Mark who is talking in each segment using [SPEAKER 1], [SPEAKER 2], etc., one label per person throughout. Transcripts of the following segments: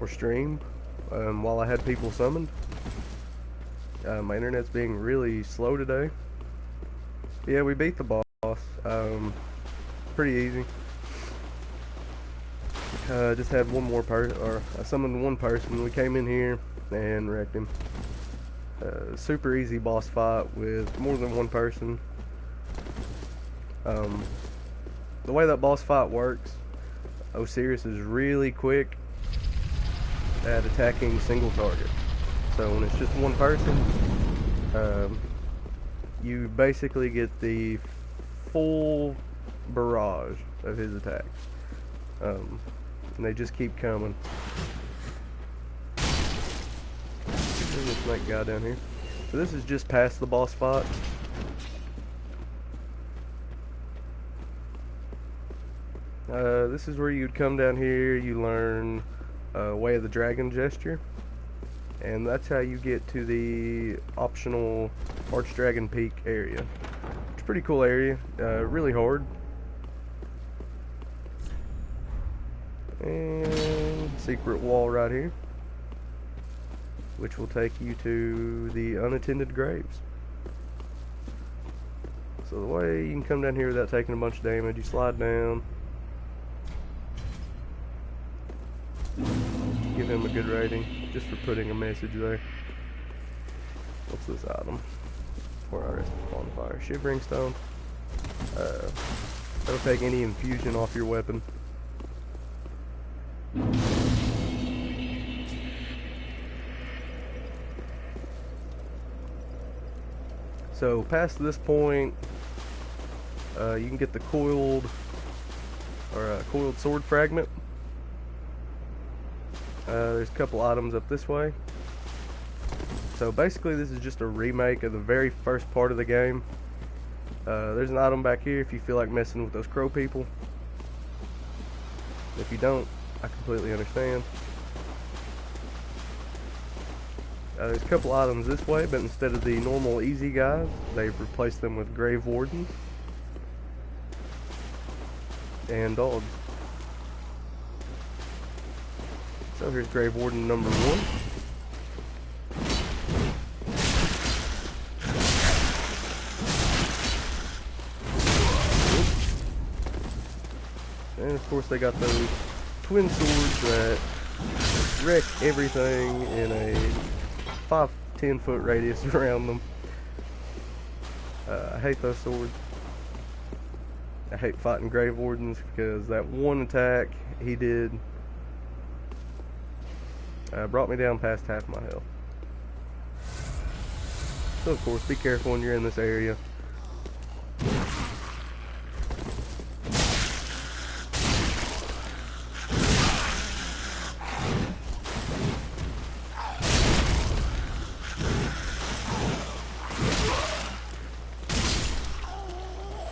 [SPEAKER 1] or stream while I had people summoned. My internet's being really slow today. Yeah, we beat the boss. Pretty easy. Just had one more person, or I summoned one person. We came in here and wrecked him. Super easy boss fight with more than one person. The way that boss fight works, Osiris is really quick at attacking single target. So when it's just one person, you basically get the full barrage of his attacks. And they just keep coming. There's this snake guy down here. So this is just past the boss fight. This is where you'd come down here, you learn Way of the Dragon gesture, and that's how you get to the optional Archdragon Peak area. It's a pretty cool area, really hard. And secret wall right here, which will take you to the unattended graves. So the way you can come down here without taking a bunch of damage, you slide down. Give him a good rating, just for putting a message there. What's this item? Where I rest upon fire. Shivering Stone. That'll take any infusion off your weapon. So past this point, you can get the coiled sword fragment. There's a couple items up this way. So basically this is just a remake of the very first part of the game. There's an item back here if you feel like messing with those crow people. If you don't, I completely understand. There's a couple items this way, but instead of the normal easy guys, they've replaced them with grave wardens and dogs. So here's Grave Warden number 1. And of course they got those twin swords that wreck everything in a 5-10 foot radius around them. I hate those swords. I hate fighting Grave Wardens because that one attack he did brought me down past half my health. So of course, be careful when you're in this area.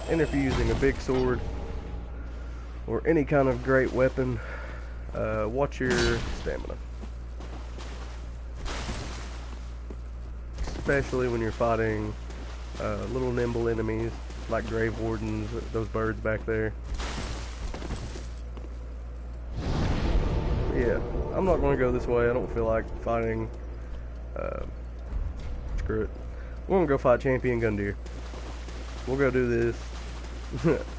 [SPEAKER 1] And if you're using a big sword or any kind of great weapon, watch your stamina. Especially when you're fighting little nimble enemies like Grave Wardens, those birds back there. Yeah, I'm not going to go this way. I don't feel like fighting. Screw it. We're going to go fight Champion Gundyr. We'll go do this.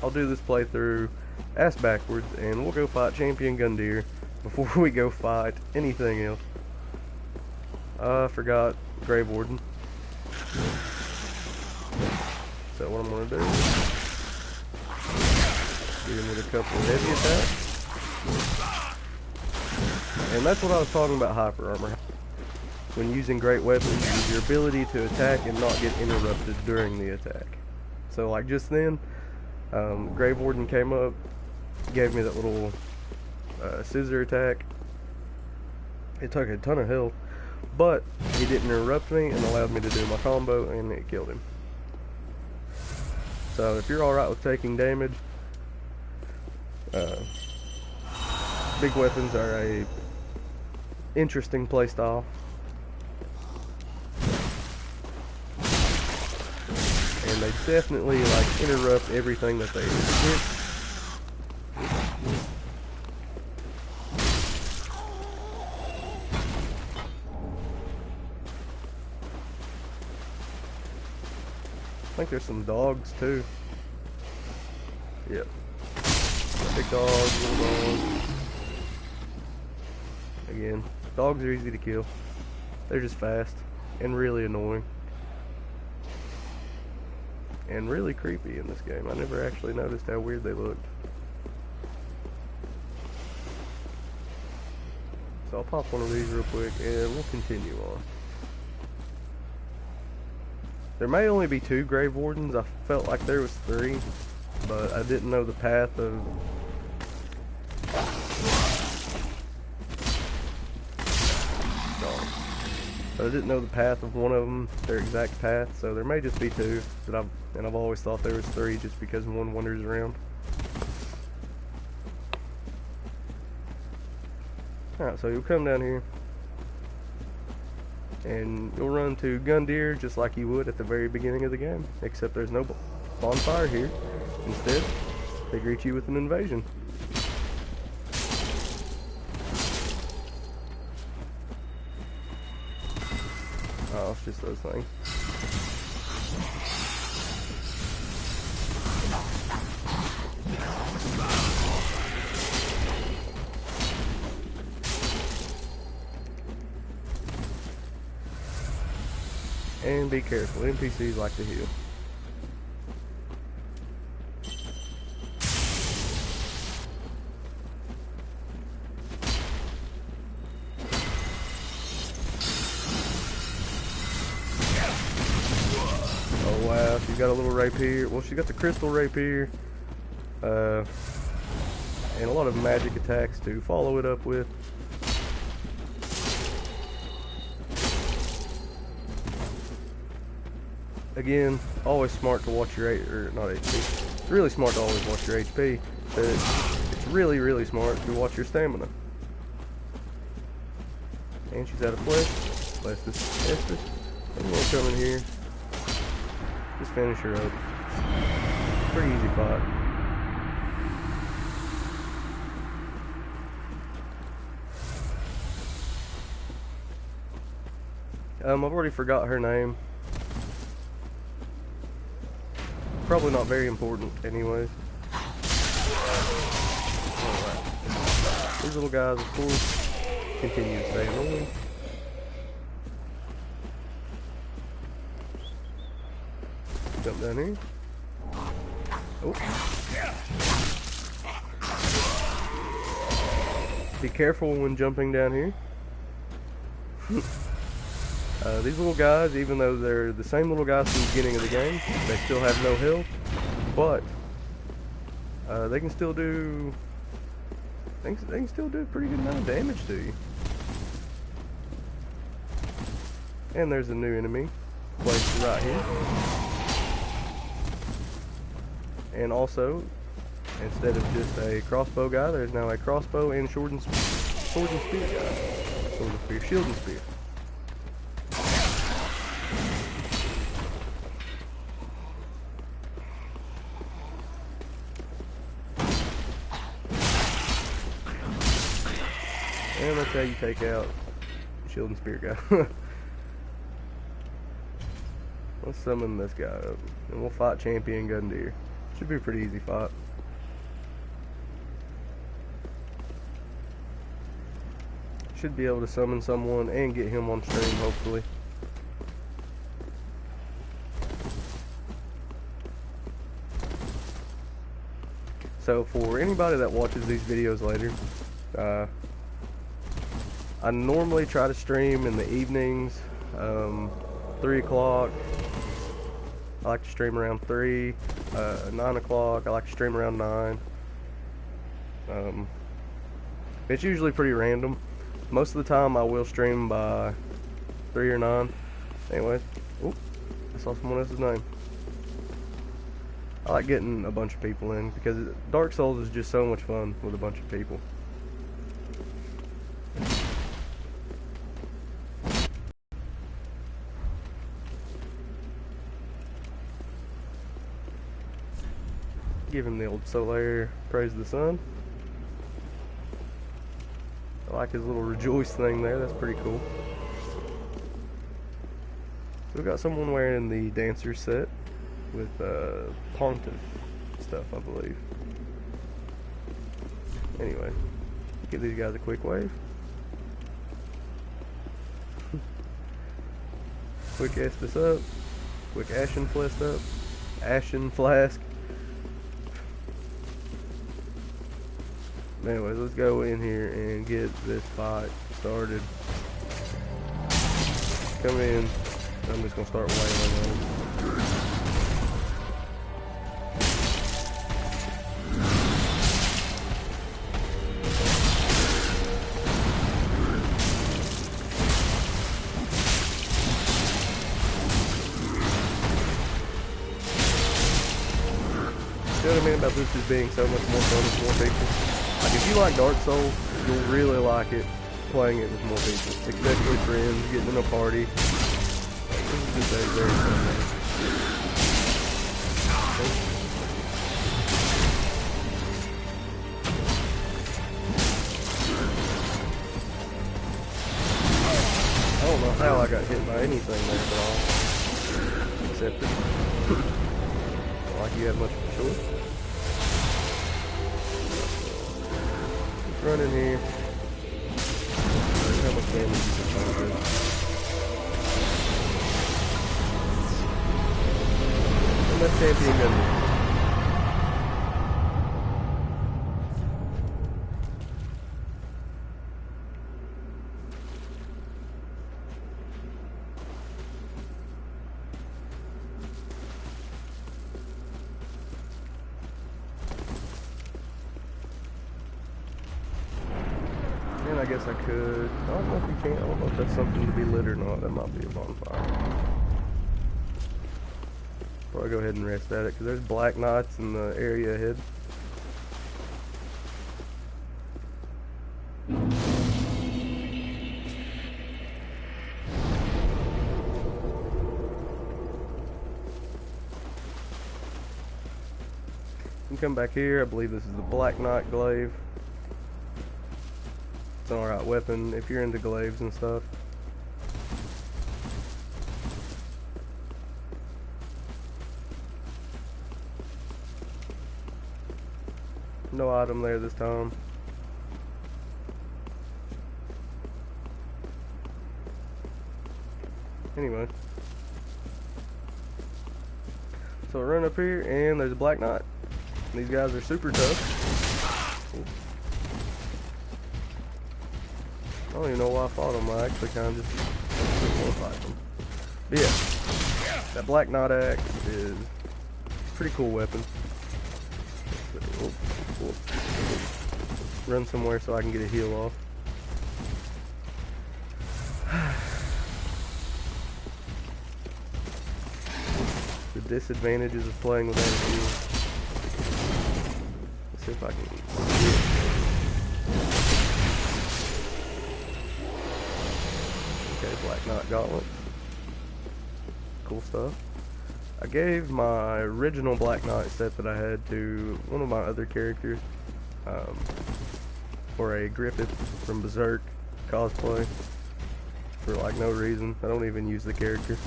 [SPEAKER 1] I'll do this playthrough ass backwards, and we'll go fight Champion Gundyr before we go fight anything else. I forgot Grave Warden. So what I'm going to do is get him with a couple of heavy attacks. And that's what I was talking about hyper armor. When using great weapons, is your ability to attack and not get interrupted during the attack. So like just then, Grave Warden came up, gave me that little scissor attack. It took a ton of health, but he didn't interrupt me and allowed me to do my combo, and it killed him. So if you're alright with taking damage, big weapons are a interesting playstyle. And they definitely like interrupt everything that they hit. think there's some dogs too. Yep. Big dogs, little dogs. Again, dogs are easy to kill. They're just fast and really annoying. And really creepy in this game. I never actually noticed how weird they looked. So I'll pop one of these real quick and we'll continue on. There may only be 2 Grave Wardens. I felt like there was 3, but I didn't know the path of... I didn't know the path of one of them, their exact path, so there may just be 2 that I've always thought there was 3 just because one wanders around. Alright, so you'll come down here and you'll run to Gundyr just like you would at the very beginning of the game, except there's no bonfire here. Instead, they greet you with an invasion. Oh, it's just those things. And be careful, NPCs like to heal. Oh wow, she's got a little rapier. Well, she got the crystal rapier. And a lot of magic attacks to follow it up with. Again, always smart to watch your not HP. It's really smart to always watch your HP, but it's really, really smart to watch your stamina. And she's out of flesh. Estus. And we'll come in here. Just finish her up. Pretty easy fight. I've already forgot her name. Probably not very important anyways. Alright. These little guys, of course, continue to stay annoying. Jump down here. Oh. Be careful when jumping down here. These little guys, even though they're the same little guys from the beginning of the game, they still have no health, but they can still do they can still do a pretty good amount of damage to you. And there's a new enemy placed right here. And also, instead of just a crossbow guy, there's now a crossbow and sword and spear guy. Sword and spear, shield and spear. And that's how you take out shield and spear guy. Let's summon this guy up, and we'll fight Champion Gundyr. Should be a pretty easy fight. Should be able to summon someone and get him on stream, hopefully. So for anybody that watches these videos later, I normally try to stream in the evenings, 3 o'clock. I like to stream around 3, 9 o'clock. I like to stream around 9. It's usually pretty random. Most of the time I will stream by 3 or 9. Anyways, oh, I saw someone else's name. I like getting a bunch of people in because Dark Souls is just so much fun with a bunch of people. Give him the old Solaire, praise the sun. I like his little rejoice thing there, that's pretty cool. So we got someone wearing the dancer set. with Pontiff stuff, I believe. Anyway, give these guys a quick wave. Quick Estus up. Quick Ashen Flask up. Ashen Flask. Anyways, let's go in here and get this fight started. Come in. I'm just gonna start wailing on them. You know what I mean about this is being so much more fun with more people? Like, if you like Dark Souls, you'll really like it playing it with more people. Especially friends, getting in a party. This is just a very fun game. I don't know how I got hit by anything there at all. Except it. Not like you have much of a choice. Just run in here. See how much damage you can try to do. And that champion gun. I guess I could. I don't know if you can. I don't know if that's something to be lit or not. That might be a bonfire. Probably go ahead and rest at it because there's black knights in the area ahead. You can come back here. I believe this is the Black Knight glaive. It's an alright weapon if you're into glaives and stuff. No item there this time. Anyway. So I run up here and there's a Black Knight. These guys are super tough. Ooh. I don't even know why I fought them. I actually kind of just didn't want to fight them. But yeah, that Black Knight axe is a pretty cool weapon. Run somewhere so I can get a heal off. The disadvantages of playing without a heal. Let's see if I can. Black Knight Gauntlet. Cool stuff. I gave my original Black Knight set that I had to one of my other characters for a Griffith from Berserk cosplay for like no reason. I don't even use the character.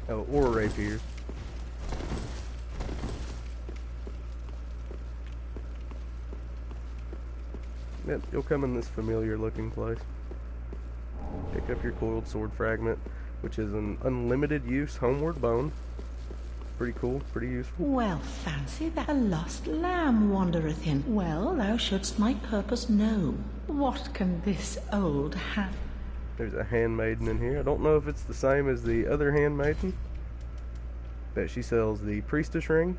[SPEAKER 1] Oh, or a rapier. Yep, you'll come in this familiar looking place. Pick up your coiled sword fragment, which is an unlimited use homeward bone. Pretty cool, pretty useful.
[SPEAKER 2] Well, fancy that a lost lamb wandereth in. Well, thou shouldst my purpose know. What can this old
[SPEAKER 1] There's a handmaiden in here. I don't know if it's the same as the other handmaiden, but she sells the priestess ring.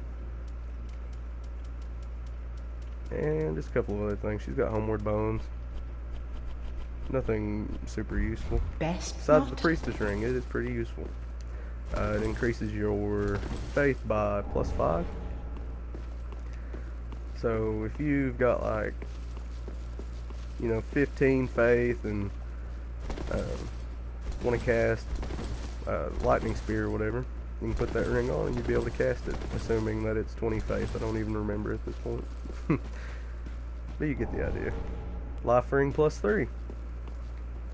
[SPEAKER 1] And just a couple of other things. She's got homeward bones. Nothing super useful. Besides the priestess ring, it is pretty useful. It increases your faith by +5. So if you've got like, 15 faith and want to cast lightning spear or whatever, you can put that ring on and you'll be able to cast it, assuming that it's 20 faith. I don't even remember at this point. But you get the idea. Life ring +3.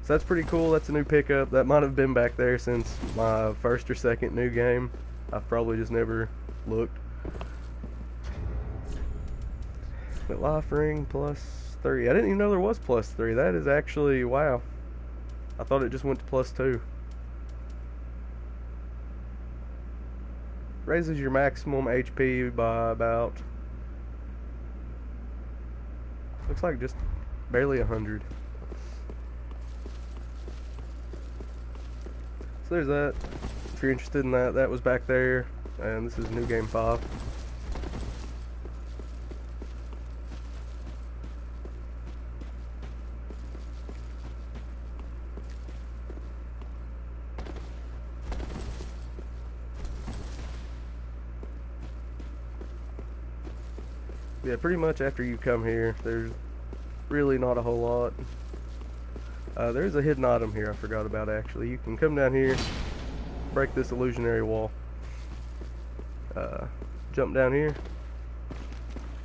[SPEAKER 1] So that's pretty cool. That's a new pickup. That might have been back there since my first or second new game. I've probably just never looked. But life ring +3. I didn't even know there was +3. That is actually, wow. I thought it just went to +2. Raises your maximum HP by about, looks like just barely 100. So there's that. If you're interested in that, that was back there. And this is New Game 5. Yeah, pretty much after you come here, there's really not a whole lot. There's a hidden item here I forgot about actually. You can come down here, break this illusionary wall, jump down here,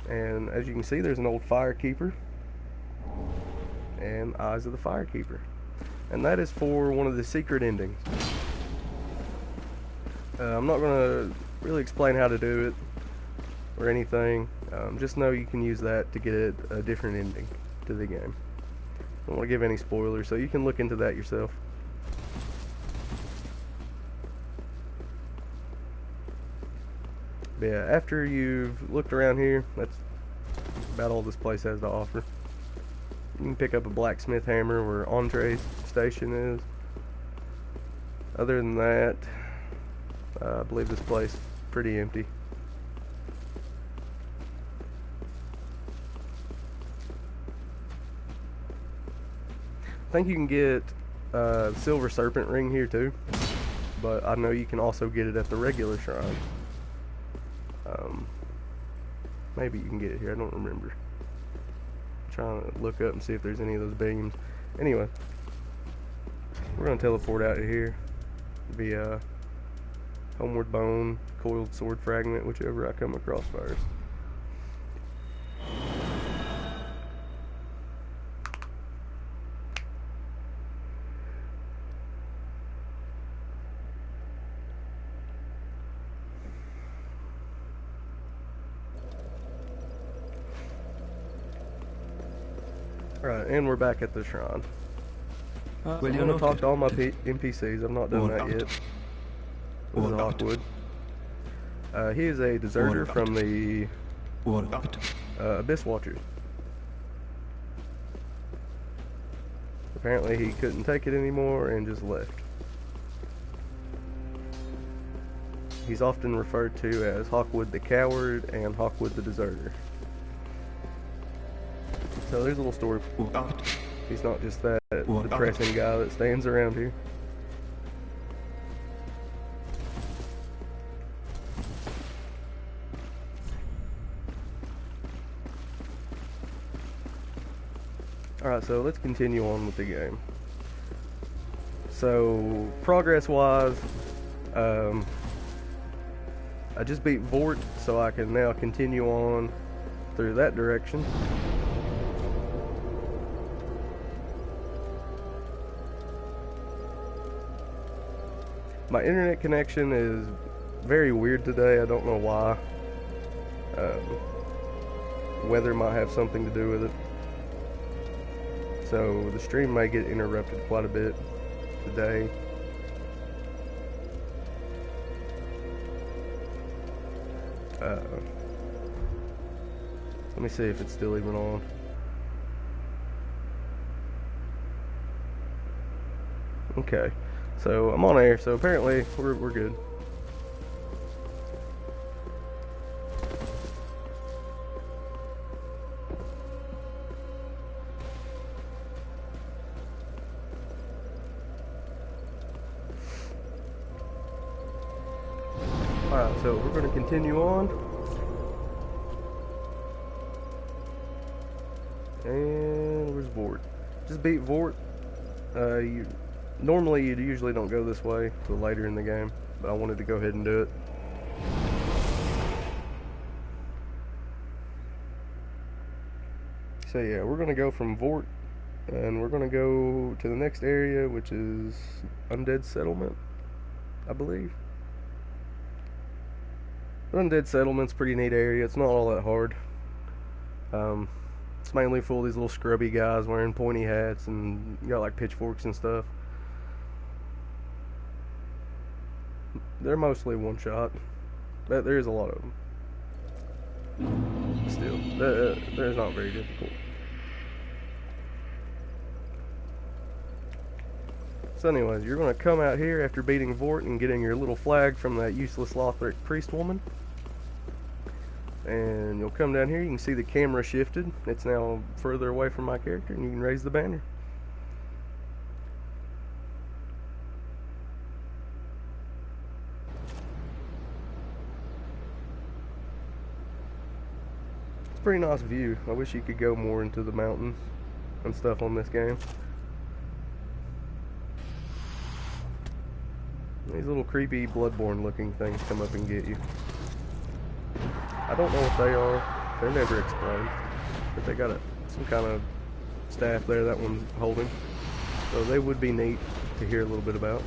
[SPEAKER 1] and as you can see there's an old firekeeper and Eyes of the Firekeeper. And that is for one of the secret endings. I'm not going to really explain how to do it or anything. Just know you can use that to get a different ending to the game. I don't want to give any spoilers, so you can look into that yourself. But yeah, after you've looked around here, that's about all this place has to offer. You can pick up a blacksmith hammer where Andre's station is. Other than that, I believe this place is pretty empty. I think you can get Silver Serpent Ring here too, but I know you can also get it at the regular shrine. Maybe you can get it here, I don't remember. I'm trying to look up and see if there's any of those beams. Anyway, we're going to teleport out of here via Homeward Bone, Coiled Sword Fragment, whichever I come across first. Alright, and we're back at the shrine. I'm going to talk to all my NPCs. I've not done that yet. This is Hawkwood. He is a deserter from the Abyss Watchers. Apparently he couldn't take it anymore and just left. He's often referred to as Hawkwood the Coward and Hawkwood the Deserter. So there's a little story. He's not just that depressing guy that stands around here. Alright, so let's continue on with the game. So, progress-wise, I just beat Vort, so I can now continue on through that direction. My internet connection is very weird today. I don't know why. Weather might have something to do with it. So the stream may get interrupted quite a bit today. Let me see if it's still even on. Okay. So I'm on air, so apparently we're good. Alright, so we're going to continue on. And where's Vort? Just beat Vort. Normally you usually don't go this way till later in the game, but I wanted to go ahead and do it. So yeah, we're going to go from Vort, and we're going to go to the next area, which is Undead Settlement, I believe. Undead Settlement's a pretty neat area. It's not all that hard. It's mainly full of these little scrubby guys wearing pointy hats and got like pitchforks and stuff. They're mostly one shot, but there is a lot of them. Still, they're not very difficult. So anyways, you're going to come out here after beating Vort and getting your little flag from that useless Lothric priest woman. And you'll come down here, you can see the camera shifted. It's now further away from my character, and you can raise the banner. It's a pretty nice view. I wish you could go more into the mountains and stuff on this game. These little creepy Bloodborne looking things come up and get you. I don't know what they are. They're never explained. But they got some kind of staff there that one's holding. So they would be neat to hear a little bit about.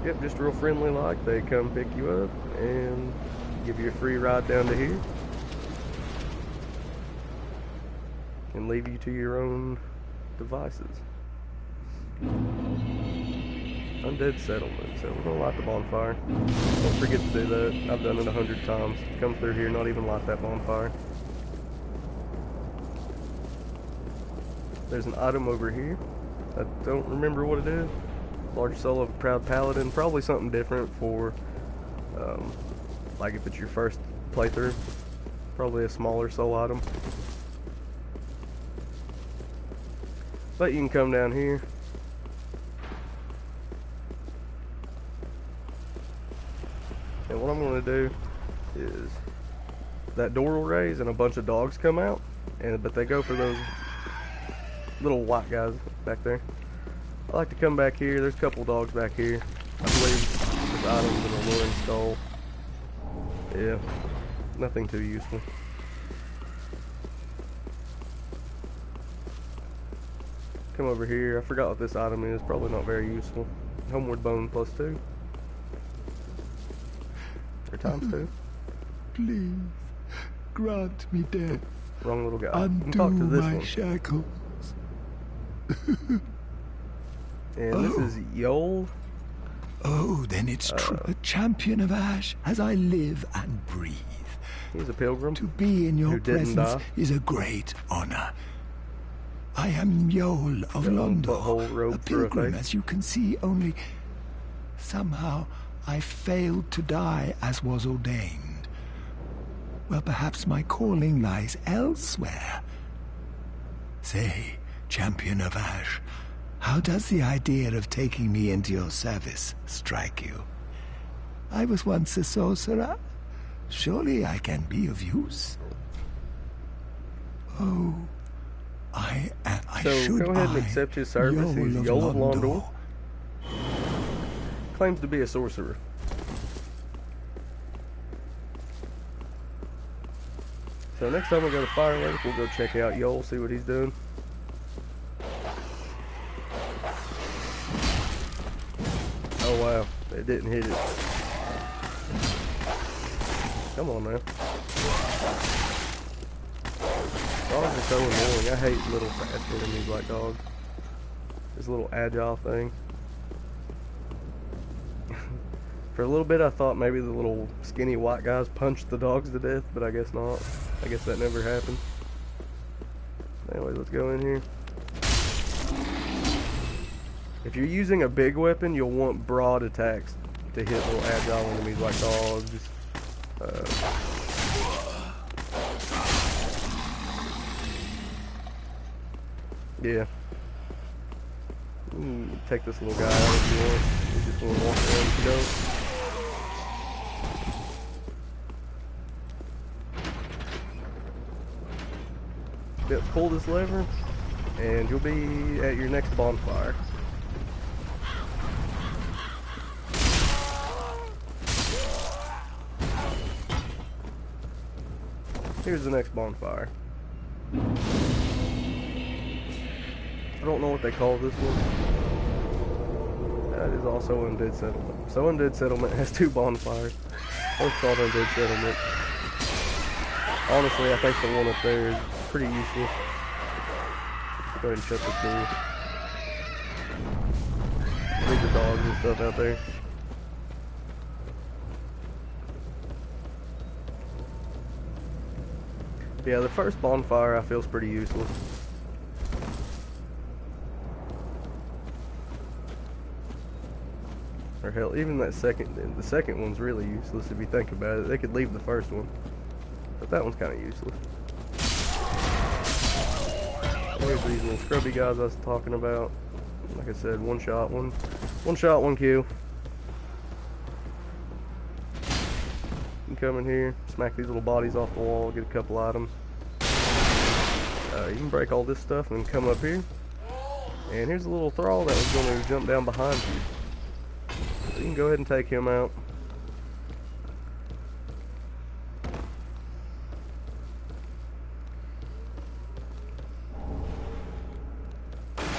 [SPEAKER 1] Yep, just real friendly like. They come pick you up and give you a free ride down to here. And leave you to your own devices. Undead Settlement, so we're gonna light the bonfire. Don't forget to do that. I've done it 100 times. Come through here, not even light that bonfire. There's an item over here. I don't remember what it is. Large soul of a proud paladin. Probably something different for, like if it's your first playthrough. Probably a smaller soul item. But you can come down here. And what I'm going to do is that door will raise and a bunch of dogs come out, but they go for those little white guys back there. I like to come back here. There's a couple dogs back here. I believe there's items in a luring skull. Yeah, nothing too useful. Come over here. I forgot what this item is. Probably not very useful. Homeward bone +2. Or ×2.
[SPEAKER 3] Please, grant me death.
[SPEAKER 1] Wrong little guy.
[SPEAKER 3] Undo
[SPEAKER 1] Talk to this
[SPEAKER 3] my
[SPEAKER 1] one.
[SPEAKER 3] shackles.
[SPEAKER 1] And this is Yol.
[SPEAKER 3] Oh, then it's true. A champion of Ash, as I live and breathe.
[SPEAKER 1] He's a pilgrim.
[SPEAKER 3] To be in your
[SPEAKER 1] who didn't
[SPEAKER 3] presence
[SPEAKER 1] die.
[SPEAKER 3] is a great honor. I am Yol of
[SPEAKER 1] butthole
[SPEAKER 3] Londor,
[SPEAKER 1] robe
[SPEAKER 3] a
[SPEAKER 1] for a
[SPEAKER 3] pilgrim,
[SPEAKER 1] face.
[SPEAKER 3] as you can see, only somehow I failed to die as was ordained. Well, perhaps my calling lies elsewhere. Say, champion of Ash, how does the idea of taking me into your service strike you? I was once a sorcerer. Surely I can be of use. Oh,
[SPEAKER 1] So
[SPEAKER 3] should
[SPEAKER 1] go ahead and accept his service. He's Yol of Londor. Claims to be a sorcerer. So next time we go to Firelink, we'll go check out Yol, see what he's doing. Oh wow, it didn't hit it. Come on now. Dogs are so annoying. I hate little fast enemies like dogs. This little agile thing. For a little bit I thought maybe the little skinny white guys punched the dogs to death, but I guess not. I guess that never happened. Anyways, let's go in here. If you're using a big weapon, you'll want broad attacks to hit little agile enemies like dogs. Yeah. Take this little guy out if you want. You just want to walk around if you don't. Yep, pull this lever, and you'll be at your next bonfire. Here's the next bonfire. I don't know what they call this one. That is also Undead Settlement. So Undead Settlement has 2 bonfires. Both called Undead Settlement. Honestly, I think the one up there is pretty useless. Go ahead and shut this door. Leave the dogs and stuff out there. Yeah, the first bonfire I feel is pretty useless. Or hell, even the second one's really useless if you think about it. They could leave the first one, but that one's kind of useless. There's these little scrubby guys I was talking about. Like I said, one shot, one kill. You can come in here, smack these little bodies off the wall, get a couple items. You can break all this stuff and then come up here. And here's a little thrall that was going to jump down behind you. So you can go ahead and take him out.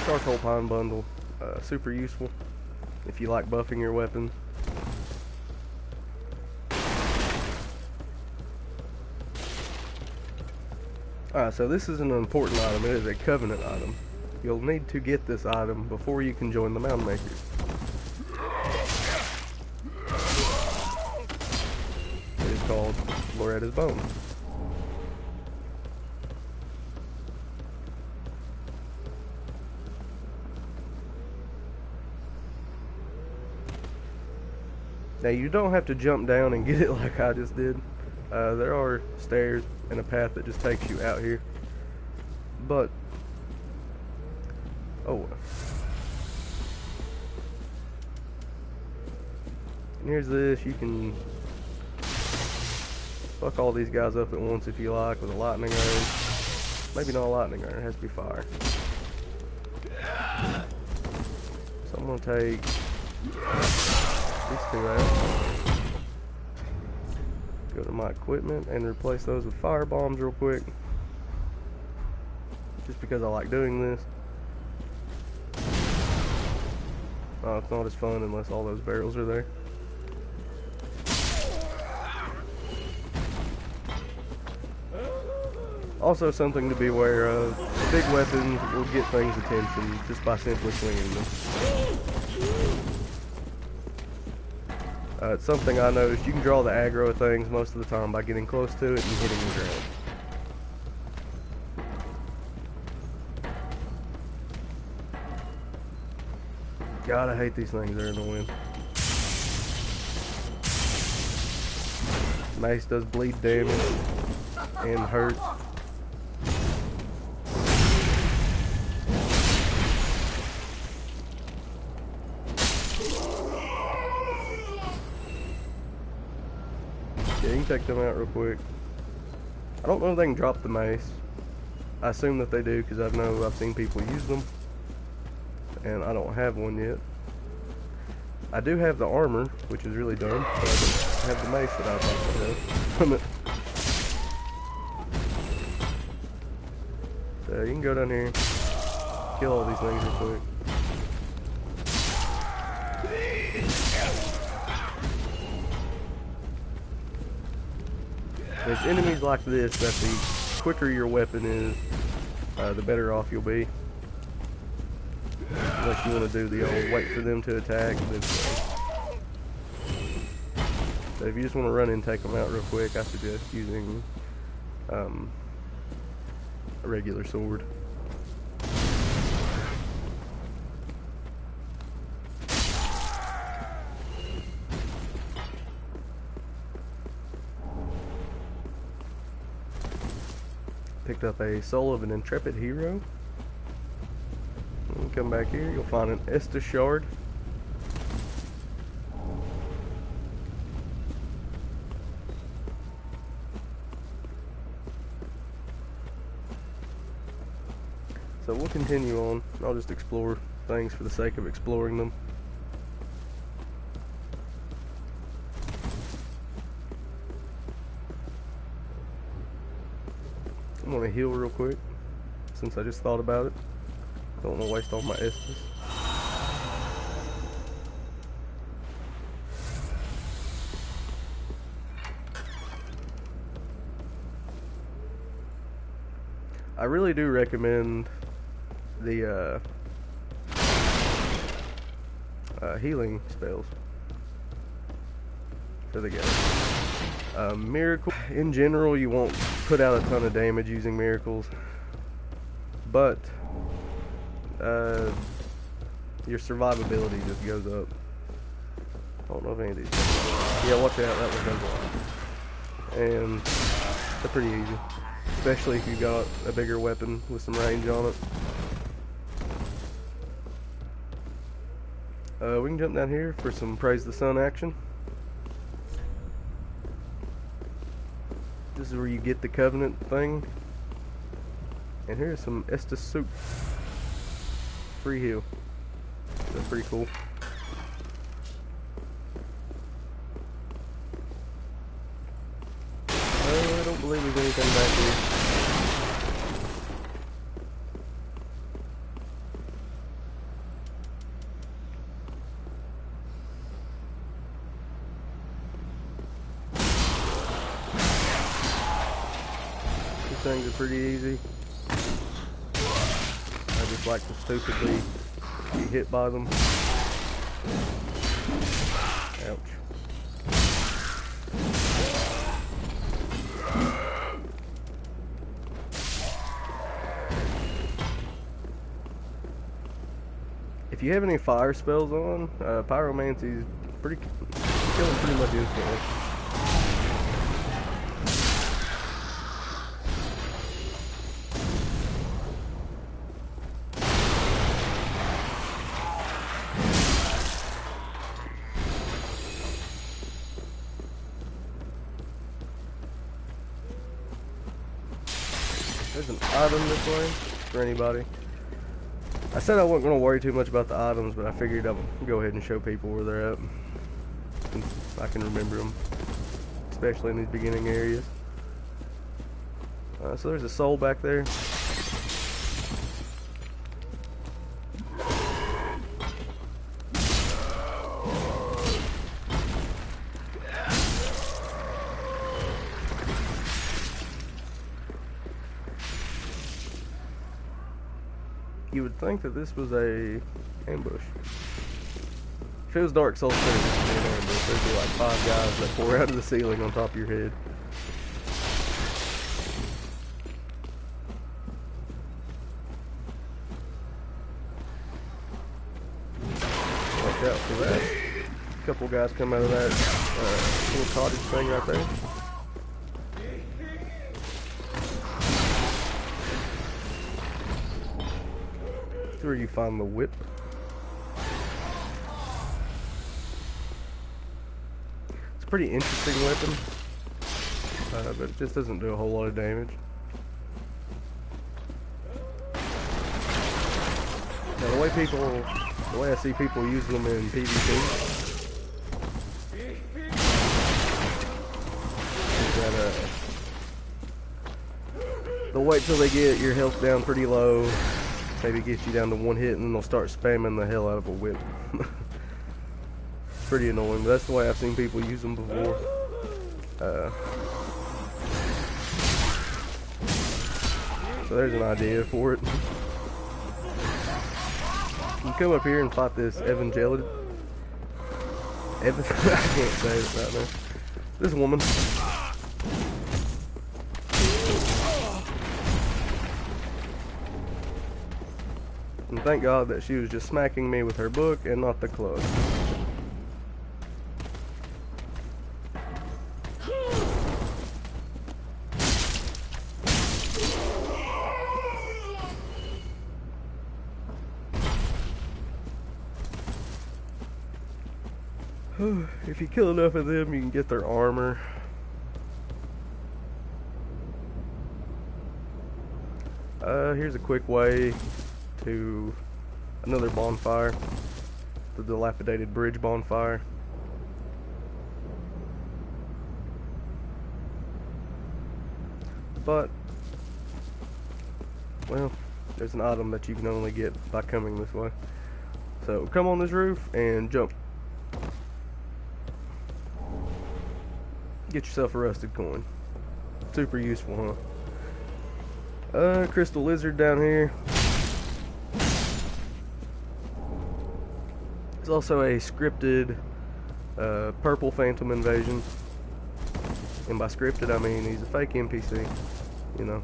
[SPEAKER 1] Charcoal Pine Bundle, super useful if you like buffing your weapons. Alright, so this is an important item. It is a covenant item. You'll need to get this item before you can join the Mound Makers. It is called Loretta's Bone. Now you don't have to jump down and get it like I just did. There are stairs and a path that just takes you out here. But, oh. And here's this. You can fuck all these guys up at once if you like with a lightning iron. Maybe not a lightning iron, it has to be fire. So I'm going to take these 2 out. Go to my equipment and replace those with fire bombs real quick. Just because I like doing this. Oh, it's not as fun unless all those barrels are there. Also something to be aware of, big weapons will get things' attention just by simply swinging them. It's something I noticed. You can draw the aggro of things most of the time by getting close to it and hitting the ground. God, I hate these things. They're annoying. Mace does bleed damage and hurt. Yeah, you can take them out real quick. I don't know if they can drop the mace. I assume that they do because I've seen people use them. And I don't have one yet. I do have the armor, which is really dumb, but I don't have the mace that I thought I had. So you can go down here, kill all these things real quick. There's enemies like this that the quicker your weapon is, the better off you'll be. Unless you want to do the old wait for them to attack and then play. So if you just want to run in and take them out real quick, I suggest using a regular sword. Picked up a Soul of an Intrepid Hero. When you come back here, you'll find an Estus Shard. So we'll continue on. I'll just explore things for the sake of exploring them. I'm gonna heal real quick, since I just thought about it. Don't want to waste all my Estus. I really do recommend the healing spells for the guy. Miracle, in general, you won't put out a ton of damage using miracles, but your survivability just goes up. I don't know if any of these. Yeah, watch out, that one goes on. And they're pretty easy, especially if you got a bigger weapon with some range on it. We can jump down here for some Praise the Sun action. This is where you get the Covenant thing. And here's some Estus soup. Free heal. That's pretty cool. I don't believe there's anything back here. Things are pretty easy. I just like to stupidly get hit by them. Ouch. If you have any fire spells on, pyromancy's killing pretty much instantly. There's an item this way for anybody. I said I wasn't going to worry too much about the items, but I figured I would go ahead and show people where they're at. Since I can remember them, especially in these beginning areas. So there's a soul back there. You would think that this was a ambush. If it was Dark Souls 2, this would be an ambush. There'd be like 5 guys that pour out of the ceiling on top of your head. Watch out for that. A couple guys come out of that little cottage thing right there. Where you find the whip. It's a pretty interesting weapon, but it just doesn't do a whole lot of damage. Now the way I see people use them in PvP is that they'll wait till they get your health down pretty low. Maybe get you down to 1 hit and then they'll start spamming the hell out of a whip. It's pretty annoying, but that's the way I've seen people use them before. So there's an idea for it. You can come up here and fight this Evangelid. I can't say it right now. This woman. And thank God that she was just smacking me with her book and not the club. If you kill enough of them, you can get their armor. Here's a quick way to another bonfire, the dilapidated bridge bonfire. But, well, there's an item that you can only get by coming this way. So come on this roof and jump. Get yourself a rusted coin. Super useful, huh? Crystal Lizard down here. There's also a scripted Purple Phantom Invasion. And by scripted, I mean he's a fake NPC, you know.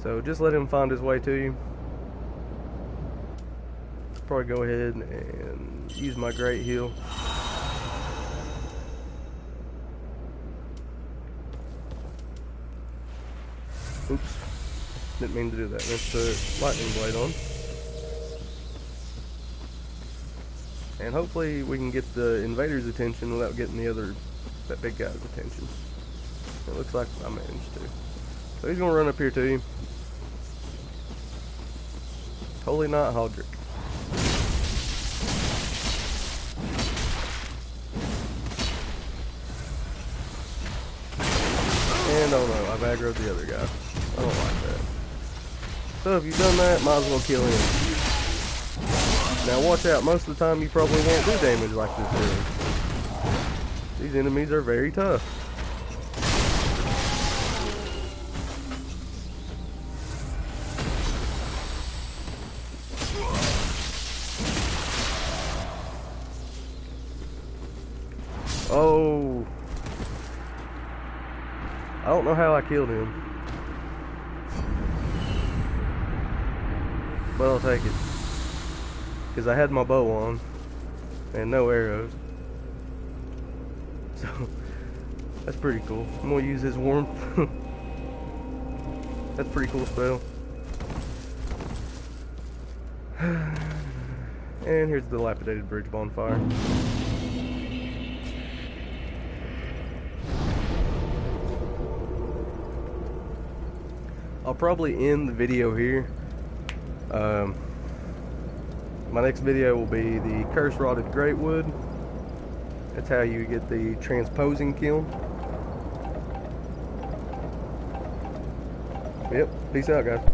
[SPEAKER 1] So just let him find his way to you. Probably go ahead and use my Great Heal. Oops. Didn't mean to do that. Let's put Lightning Blade on. And hopefully we can get the invader's attention without getting that big guy's attention. It looks like I managed to. So he's gonna run up here to you. Holy Knight Hodrick. And oh no, I've aggroed the other guy. I don't like that. So if you've done that, might as well kill him. Now watch out, most of the time you probably won't do damage like this to him. These enemies are very tough. Oh. I don't know how I killed him. But I'll take it. Because I had my bow on. And no arrows. So, that's pretty cool. I'm going to use his warmth. That's a pretty cool spell. And here's the dilapidated bridge bonfire. I'll probably end the video here. My next video will be the Curse Rotted Greatwood. That's how you get the transposing kiln. Yep, peace out guys.